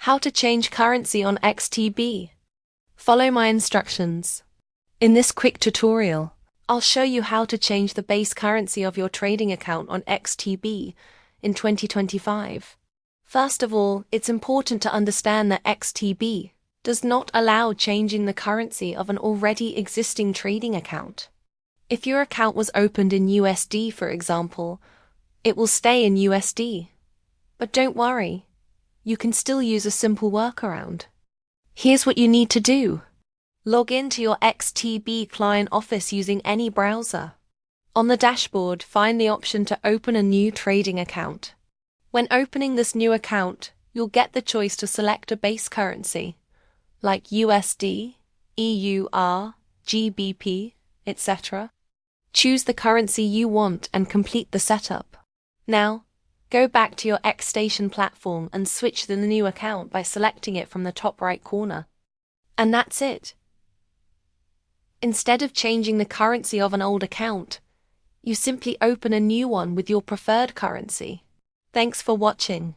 How to change currency on XTB. Follow my instructions. In this quick tutorial, I'll show you how to change the base currency of your trading account on XTB in 2025. First of all, it's important to understand that XTB does not allow changing the currency of an already existing trading account. If your account was opened in USD, for example, it will stay in USD. But don't worry, you can still use a simple workaround. Here's what you need to do. Log into your XTB client office using any browser. On the dashboard, find the option to open a new trading account. When opening this new account, you'll get the choice to select a base currency, like USD, EUR, GBP, etc. Choose the currency you want and complete the setup. Now, go back to your xStation platform and switch to the new account by selecting it from the top right corner. And that's it. Instead of changing the currency of an old account, you simply open a new one with your preferred currency. Thanks for watching.